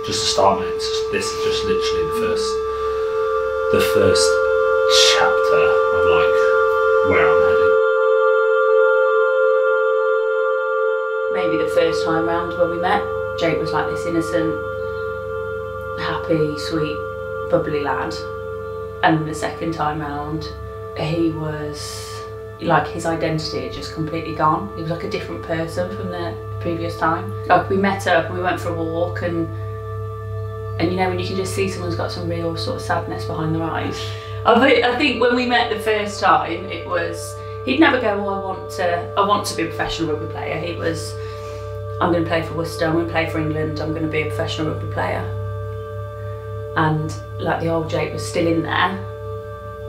just to start, mate. This is just literally the first chapter of like where I'm heading. Maybe the first time round when we met, Jake was like this innocent, happy, sweet, bubbly lad. And the second time round, he was like, his identity had just completely gone. He was like a different person from the previous time. Like, we met up and we went for a walk, and you know when you can just see someone's got some real sort of sadness behind their eyes. I think when we met the first time, it was, he'd never go, oh, I want to be a professional rugby player. He was, I'm going to play for Worcester, I'm going to play for England, I'm going to be a professional rugby player. And like, the old Jake was still in there.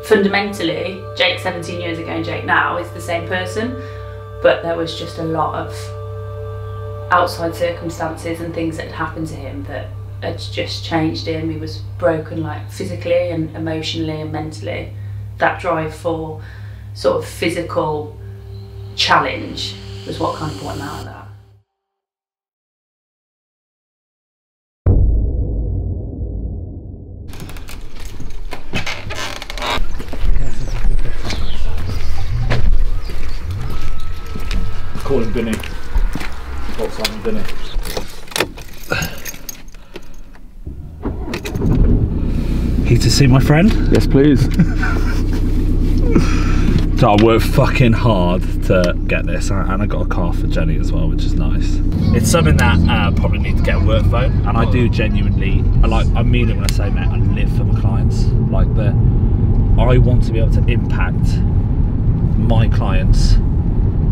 Fundamentally, Jake 17 years ago and Jake now is the same person, but there was just a lot of outside circumstances and things that had happened to him that had just changed him. He was broken, like physically and emotionally and mentally. That drive for sort of physical challenge was what kind of brought him out of that. Call him Binny. What's on Binny? Here to see my friend? Yes, please. So I worked fucking hard to get this, and I got a car for Jenny as well, which is nice. It's something that I probably need to get a work phone, and I do genuinely, I mean it when I say, mate, I live for my clients. Like, I want to be able to impact my clients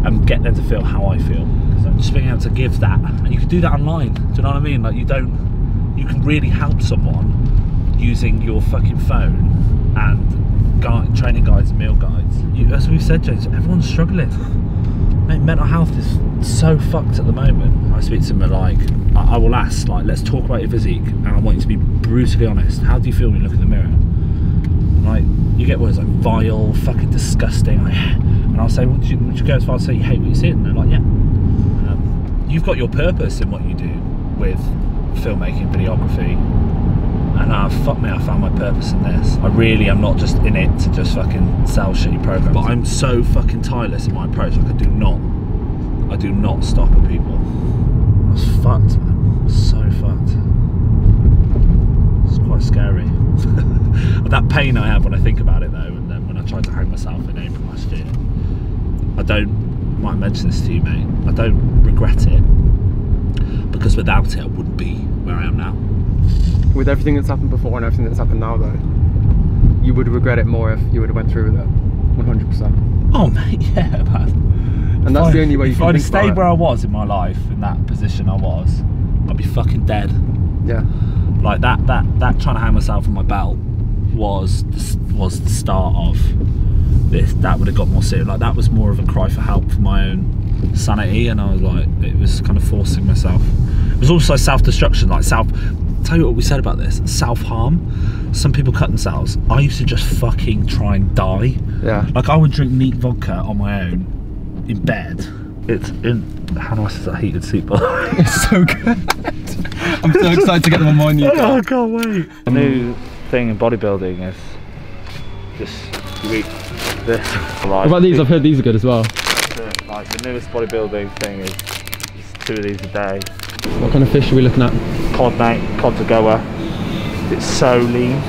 and get them to feel how I feel. Because just being able to give that, and you can do that online. Do you know what I mean? Like, you can really help someone using your fucking phone and training guides and meal guides. As we've said, James, everyone's struggling. Mate, mental health is so fucked at the moment. I speak to them like, I will ask, like, let's talk about your physique, and I want you to be brutally honest. How do you feel when you look in the mirror? Like, you get words like vile, fucking disgusting, and I'll say, would you go as far as say you hate what you see? And they're like, yeah. You've got your purpose in what you do with filmmaking, videography, and fuck me, I found my purpose in this. I really am not just in it to just fucking sell shitty programs, but I'm so fucking tireless in my approach. Like, I do not stop at people. I was fucked, man. So fucked. It's quite scary. That pain I have when I think about it though, and then when I tried to hang myself in April last year, I might mention this to you, mate, I don't regret it, because without it I wouldn't be where I am now. With everything that's happened before and everything that's happened now though, you would regret it more if you would have went through with it, 100%. Oh mate, yeah, man. And that's the only way you can think about it. If I'd stayed where I was in my life, in that position I was, I'd be fucking dead. Yeah. Like that trying to hang myself on my belt was the start of this. That would have got more serious. Like, that was more of a cry for help for my own sanity, and I was like, it was kind of forcing myself. It was also self-destruction, like tell you what we said about this, self-harm. Some people cut themselves. I used to just fucking try and die. Yeah. Like, I would drink neat vodka on my own in bed. It's in, how do I say that, heated seat bar? It's so good. I'm so excited to get them on my new car. Oh, I can't wait. The new thing in bodybuilding is just you eat this. What about these? I've heard these are good as well. Like, the newest bodybuilding thing is 2 of these a day. What kind of fish are we looking at? Cod, mate. Cod's a goer. It's so lean.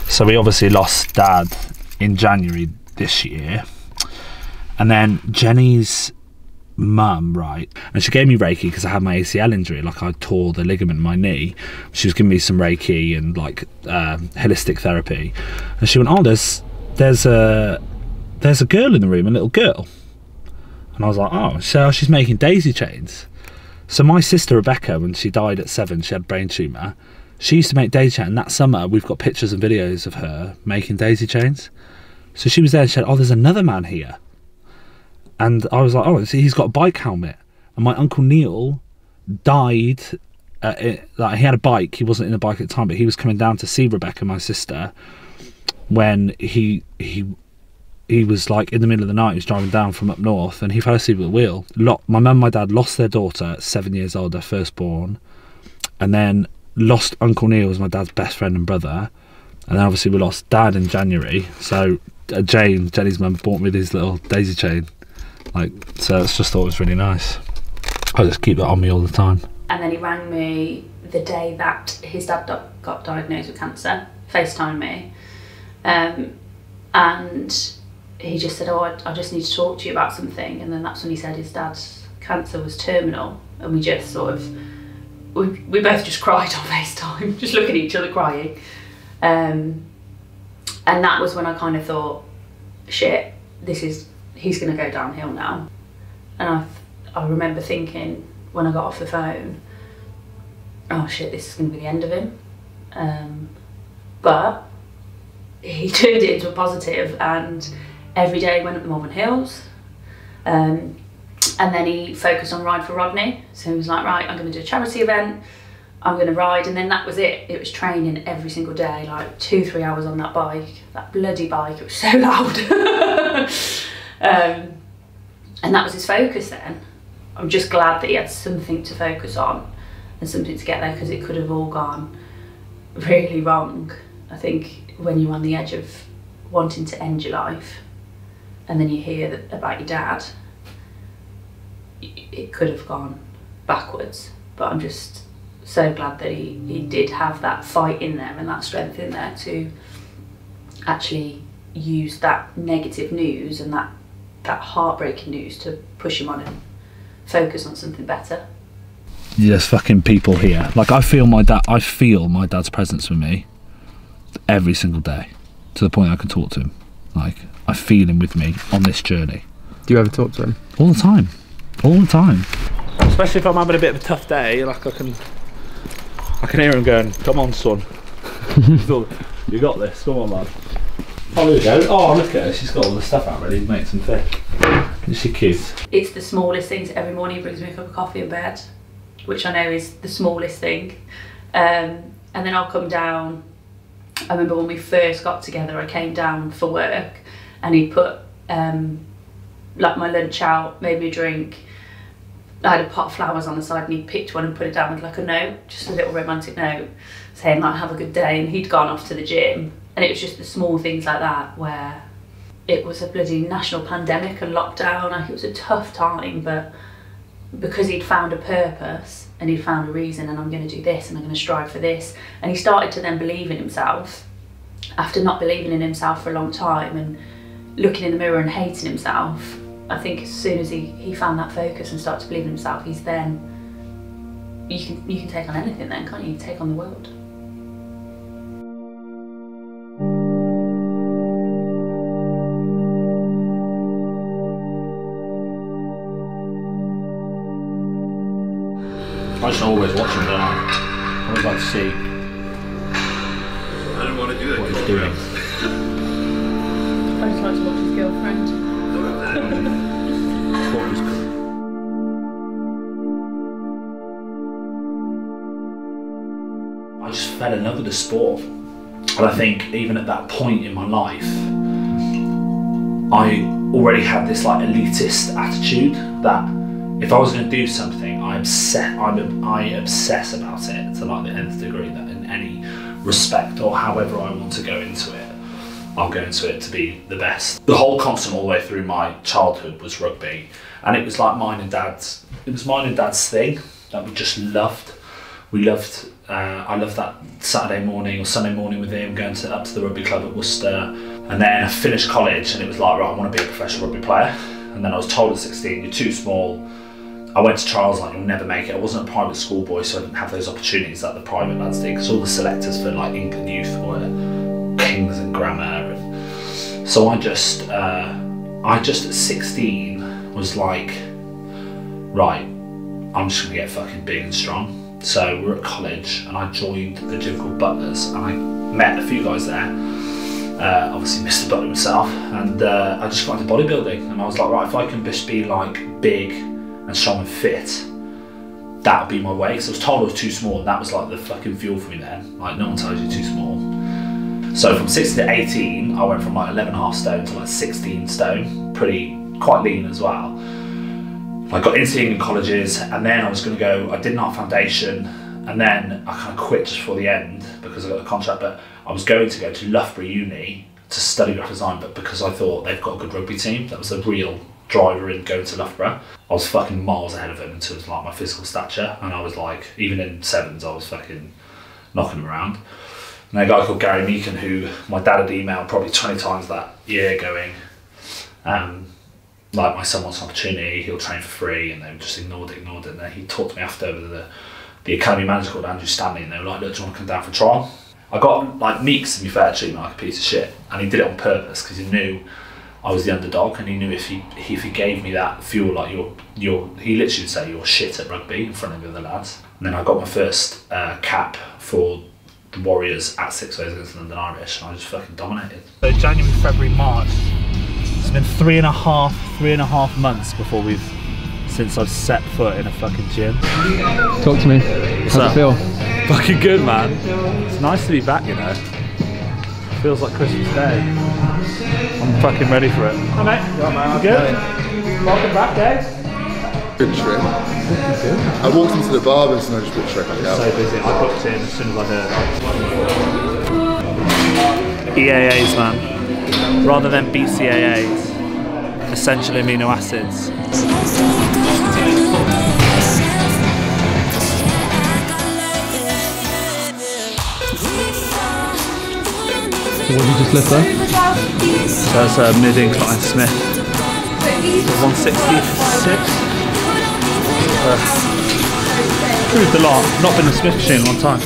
So we obviously lost Dad in January this year, and then Jenny's mum, right, and she gave me Reiki because I had my ACL injury. Like, I tore the ligament in my knee. She was giving me some Reiki and like holistic therapy, and she went, oh, there's a girl in the room, a little girl. And I was like, oh, so she's making daisy chains. So my sister Rebecca, when she died at 7, she had a brain tumour, she used to make daisy chains, and that summer we've got pictures and videos of her making daisy chains. So she was there and she said, oh, there's another man here. And I was like, oh, he's got a bike helmet. And my Uncle Neil died, like, he had a bike, he wasn't in a bike at the time, but he was coming down to see Rebecca, my sister, when he was like in the middle of the night, he was driving down from up north, and he fell asleep at the wheel. My mum and my dad lost their daughter at 7 years old, their firstborn. And then lost Uncle Neil, was my dad's best friend and brother, and then obviously we lost Dad in January. So Jenny's mum bought me this little daisy chain, like, so I just thought it was really nice. I just keep that on me all the time. And then he rang me the day that his dad got diagnosed with cancer, FaceTimed me, and he just said, oh, I just need to talk to you about something. And then that's when he said his dad's cancer was terminal, and we just sort of, we both just cried on FaceTime, just looking at each other crying. And that was when I kind of thought, shit, he's going to go downhill now. And I remember thinking when I got off the phone, oh shit, this is going to be the end of him. But he turned it into a positive, and every day went up the Malvern Hills. And then he focused on Ride for Rodney. So he was like, right, I'm going to do a charity event, I'm going to ride. And then that was it. It was training every single day, like 2-3 hours on that bike, that bloody bike. It was so loud. And that was his focus then. I'm just glad that he had something to focus on and something to get there, because it could have all gone really wrong. I think when you're on the edge of wanting to end your life and then you hear about your dad, it could have gone backwards. But I'm just so glad that he did have that fight in there and that strength in there to actually use that negative news and that heartbreaking news to push him on and focus on something better. There's fucking people here. Like, I feel my dad's presence with me every single day, to the point I can talk to him. Like, I feel him with me on this journey. Do you ever talk to him? All the time. All the time. Especially if I'm having a bit of a tough day, like I can hear him going, come on son. You got this, come on lad. Oh, there we go. Oh, look at her, she's got all the stuff out ready to make some fish. Isn't she cute? It's the smallest things. Every morning he brings me a cup of coffee in bed, which I know is the smallest thing. And then I'll come down. I remember when we first got together, I came down for work and he put like my lunch out, made me a drink. I had a pot of flowers on the side and he picked one and put it down with like a note, just a little romantic note saying like, have a good day. And he'd gone off to the gym. And it was just the small things like that, where it was a bloody national pandemic and lockdown. Like, it was a tough time, but because he'd found a purpose and he'd found a reason, and I'm going to do this and I'm going to strive for this. And he started to then believe in himself after not believing in himself for a long time and looking in the mirror and hating himself. I think as soon as he found that focus and started to believe in himself, he's then, you can take on anything then, can't you? You take on the world. I just always watch him, don't I? I always like to see I don't want to do that. what he's doing. I just like to watch his girlfriend. I just fell in love with the sport. And I think even at that point in my life, I already had this like elitist attitude that if I was going to do something, I obsess about it to like the nth degree, that in any respect or however I want to go into it, I'll go into it to be the best. The whole constant all the way through my childhood was rugby, and it was like mine and dad's thing that we just loved. I loved that Saturday morning or Sunday morning with him, going up to the rugby club at Worcester. And then I finished college and it was like, right, I want to be a professional rugby player. And then I was told at 16, you're too small. I went to trials, like, you'll never make it. I wasn't a private school boy, so I didn't have those opportunities that the private lads did, because all the selectors for like England youth were kings and grammar. And so I just at 16 was like, right, I'm just gonna get fucking big and strong. So we were at college and I joined the gym called Butler's, and I met a few guys there, obviously Mr. Butler himself, and I just got into bodybuilding, and I was like, right, if I can just be like big and strong and fit, that would be my way. Because I was told I was too small, and that was like the fucking fuel for me then. Like, no one tells you too small. So from 16 to 18, I went from like 11.5 stone to like 16 stone, quite lean as well. I got into England colleges, and then I was going to go, I did an art foundation, And then I kind of quit just before the end because I got a contract, but I was going to go to Loughborough Uni to study graphic design, but because I thought they've got a good rugby team, that was the real driver in going to Loughborough. I was fucking miles ahead of them in terms of like my physical stature, and I was like, even in sevens, I was fucking knocking them around. And a guy called Gary Meakin, who my dad had emailed probably 20 times that year going, like, my son wants an opportunity, he'll train for free, and they just ignored it. And then he talked to me after with the academy manager called Andrew Stanley, and they were like, look, do you want to come down for a trial? I got like Meeks to be fair treated me like a piece of shit, and he did it on purpose because he knew I was the underdog, and he knew if he gave me that fuel, like he literally would say you're shit at rugby in front of the other lads. And then I got my first cap for the Warriors at 6 days against London Irish, and I just fucking dominated. So January, February, March. It's been three and a half months since I've set foot in a fucking gym. Talk to me. How's it feel? Fucking good, man. It's nice to be back, you know. Feels like Christmas Day. I'm fucking ready for it. Hi mate. You alright, man? Good? Welcome back, Dave. Good trick. I walked into the bar and I just booked straight back out. So busy. I booked in as soon as I heard. EAAs, man. Rather than BCAAs. Essential amino acids. So what did you just lift there? So that's a mid-incline Smith. 166. Improved a lot. Not been a Smith machine in a long time.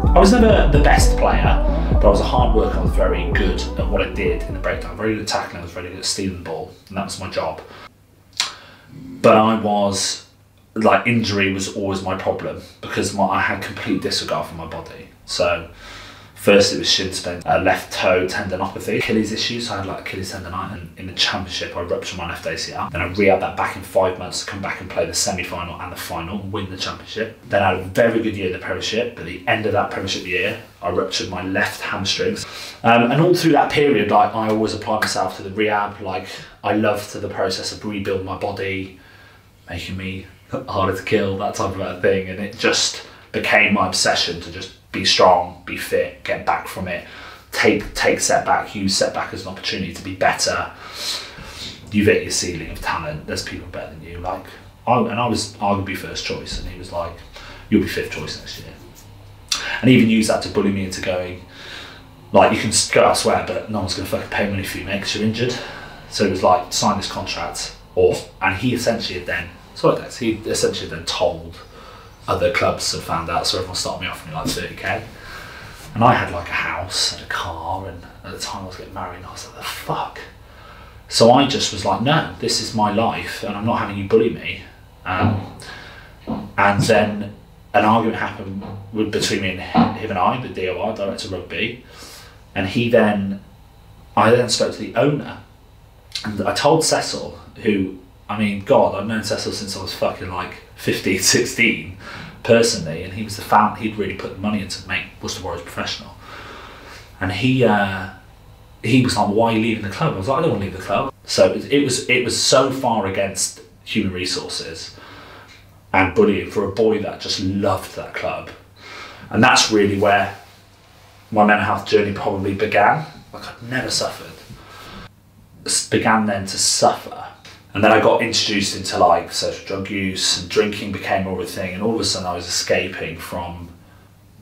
I was never the best player, but I was a hard worker. I was very good at what I did in the breakdown. Very good at tackling, I was very good at stealing the ball, and that was my job. But I was, like, injury was always my problem because I had complete disregard for my body. So first it was shin splint, left toe tendinopathy, Achilles issues. So I had like Achilles tendonitis, and in the championship I ruptured my left ACL. Then I rehabbed that back in 5 months to come back and play the semi-final and the final and win the championship. Then I had a very good year in the premiership, but at the end of that premiership year I ruptured my left hamstrings. And all through that period, like, I always applied myself to the rehab. Like, I loved the process of rebuilding my body, making me harder to kill, that type of thing, and it just became my obsession to just be strong, be fit, get back from it, take setback, use setback as an opportunity to be better. You've hit your ceiling of talent, there's people better than you. Like, I was arguably first choice, and he was like, you'll be 5th choice next year. And he even used that to bully me into going, like, you can go elsewhere, but no one's going to fucking pay money for you, mate, because you're injured. So it was like, sign this contract, and he essentially had then, told other clubs had found out, so everyone started me offering me like 30k. And I had like a house and a car, and at the time I was getting married, and I was like, the fuck? So I just was like, no, this is my life, and I'm not having you bully me. And then an argument happened between me and him and I, the DOR, Director of Rugby, and I then spoke to the owner, and I told Cecil, who, I mean, God, I've known Cecil since I was fucking like 15, 16, personally, and he was the founder. He'd really put the money in to make Worcester Warriors professional. And he was like, why are you leaving the club? I was like, I don't want to leave the club. So it was so far against human resources and bullying for a boy that just loved that club. And that's really where my mental health journey probably began. Like, I'd never suffered. Began then to suffer. And then I got introduced into like social drug use, and drinking became more of a thing, and all of a sudden I was escaping from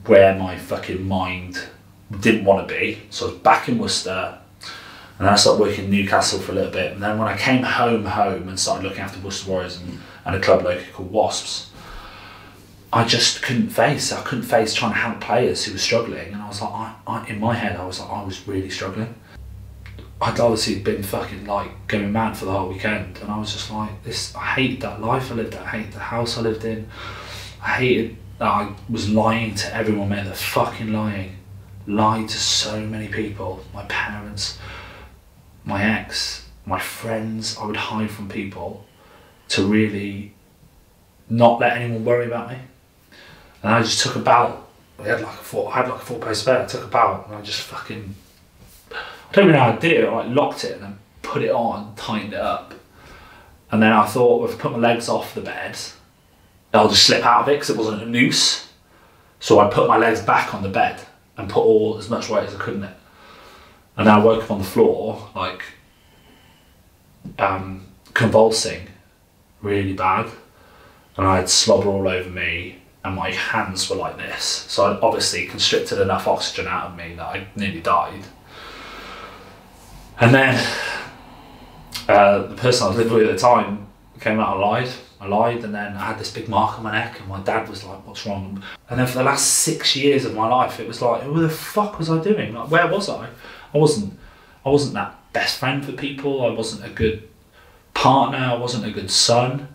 where my fucking mind didn't want to be. So I was back in Worcester, and then I started working in Newcastle for a little bit, and then when I came home and started looking after Worcester Warriors and a club locally called Wasps, I just couldn't face trying to help players who were struggling, and I was like, in my head I was like, I was really struggling. I'd obviously been fucking like going mad for the whole weekend, and I was just like, I hated that life I lived in, I hated the house I lived in, I hated that I was lying to everyone, man, they're fucking lying. Lied to so many people, my parents, my ex, my friends. I would hide from people to really not let anyone worry about me. And I just took a bout. I had like a 4-post bed. I took a bout and I just fucking, I don't really know how to do it. I like locked it and then put it on, tightened it up. And then I thought, well, if I put my legs off the bed, I'll just slip out of it because it wasn't a noose. So I put my legs back on the bed and put as much weight as I could in it. And then I woke up on the floor, like, convulsing really bad. And I had slobber all over me and my hands were like this. So I'd obviously constricted enough oxygen out of me that I nearly died. And then the person I was living with at the time came out and lied. I lied, and then I had this big mark on my neck and my dad was like, what's wrong? And then for the last 6 years of my life, it was like, what the fuck was I doing? Like, where was I? I wasn't that best friend for people. I wasn't a good partner. I wasn't a good son.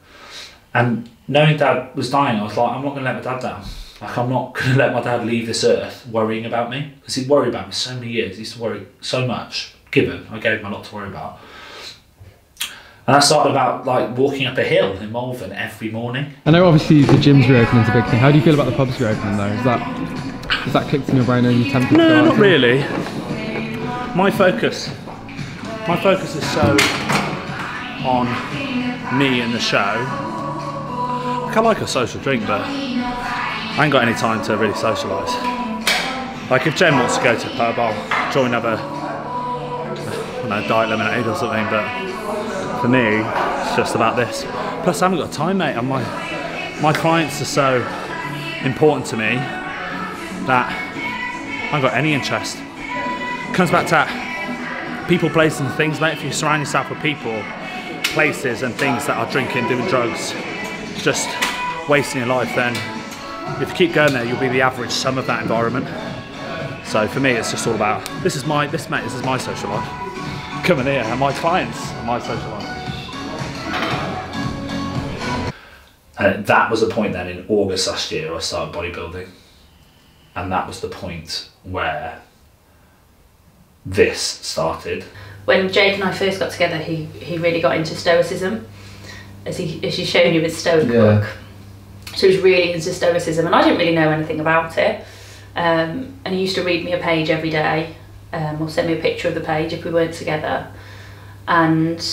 And knowing Dad was dying, I was like, I'm not going to let my dad down. Like, I'm not going to let my dad leave this earth worrying about me. Because he'd worry about me so many years. He used to worry so much. I gave him a lot to worry about. And I started about like walking up a hill in Malvern every morning. I know obviously the gym's reopening is a big thing. How do you feel about the pubs reopening though? Is that clicked in your brain? Are you tempted to go? No, not really. My focus is so on me and the show. Like, I like a social drink, but I ain't got any time to really socialise. Like if Jen wants to go to a pub, I'll join up a diet lemonade or something, but for me, it's just about this. Plus, I haven't got time, mate, and my clients are so important to me that I haven't got any interest. It comes back to people, places and things, mate. If you surround yourself with people, places and things that are drinking, doing drugs, just wasting your life, then if you keep going there, you'll be the average sum of that environment. So for me, it's just all about, this is my social life. Coming here, and my clients are my social life. And that was the point then in August last year I started bodybuilding. And that was the point where this started. When Jake and I first got together, he really got into stoicism, as he's shown you with Stoic book. So he was really into stoicism, and I didn't really know anything about it. And he used to read me a page every day, or send me a picture of the page if we weren't together. And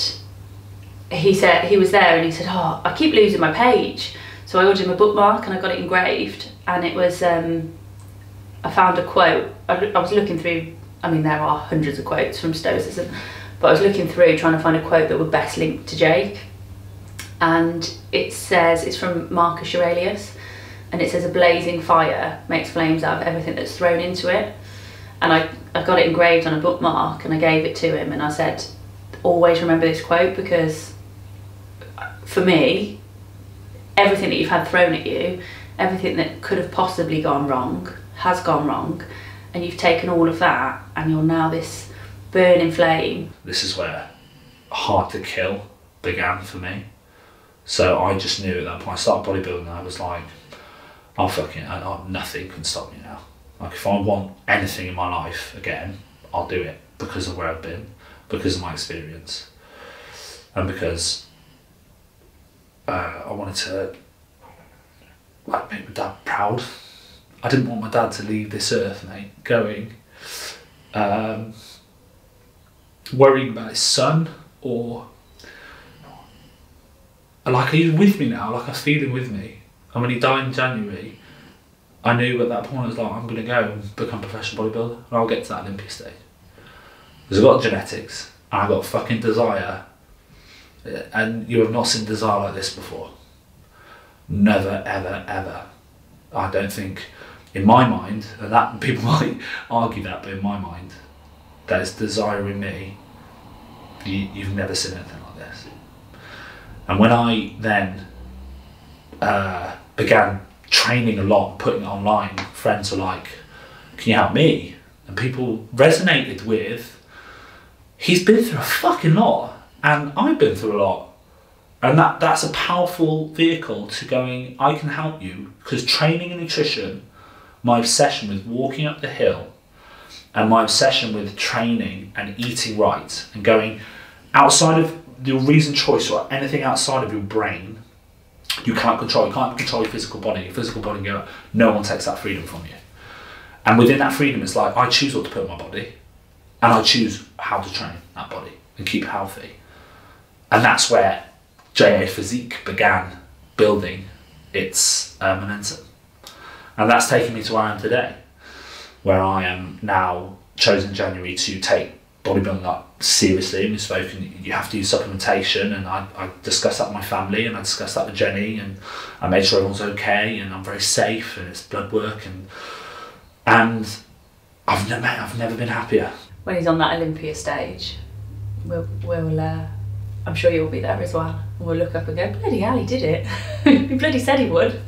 he said, he was there and he said, oh, I keep losing my page. So I ordered him a bookmark and I got it engraved, and it was, I found a quote. I was looking through, I mean there are hundreds of quotes from Stoicism, but I was looking through trying to find a quote that would best link to Jake. And it says, it's from Marcus Aurelius, and it says, a blazing fire makes flames out of everything that's thrown into it. And I got it engraved on a bookmark and I gave it to him and I said, always remember this quote, because for me, everything that you've had thrown at you, everything that could have possibly gone wrong, has gone wrong, and you've taken all of that and you're now this burning flame. This is where hard to kill began for me. So I just knew at that point, I started bodybuilding, I was like, nothing can stop me now. Like if I want anything in my life again, I'll do it because of where I've been, because of my experience, and because I wanted to like make my dad proud. I didn't want my dad to leave this earth, mate, going worrying about his son, or like he's with me now, like I feel him with me. And when he died in January, I knew at that point I was like, I'm going to go and become a professional bodybuilder, and I'll get to that Olympia stage. Because I've got genetics, and I've got fucking desire, and you have not seen desire like this before. Never, ever, ever. I don't think, in my mind, and that people might argue that, but in my mind, that is desire in me. You've never seen anything like this. And when I then began training a lot, putting it online, friends were like, can you help me? And people resonated with, he's been through a fucking lot, and I've been through a lot. And that's a powerful vehicle to going, I can help you, because training and nutrition, my obsession with walking up the hill, and my obsession with training and eating right, and going outside of your reason choice or anything outside of your brain, You can't control your physical body. Your physical body go, no one takes that freedom from you. And within that freedom, it's like, I choose what to put in my body, and I choose how to train that body and keep healthy. And that's where JA Physique began building its momentum. And that's taken me to where I am today, where I am now chosen in January to take bodybuilding up seriously. And we've spoken, you have to use supplementation, and I discussed that with my family, and I discussed that with Jenny, and I made sure everyone's okay, and I'm very safe, and it's blood work, and I've never been happier. When he's on that Olympia stage, we'll I'm sure you'll be there as well. We'll look up and go, bloody hell, he did it. He bloody said he would.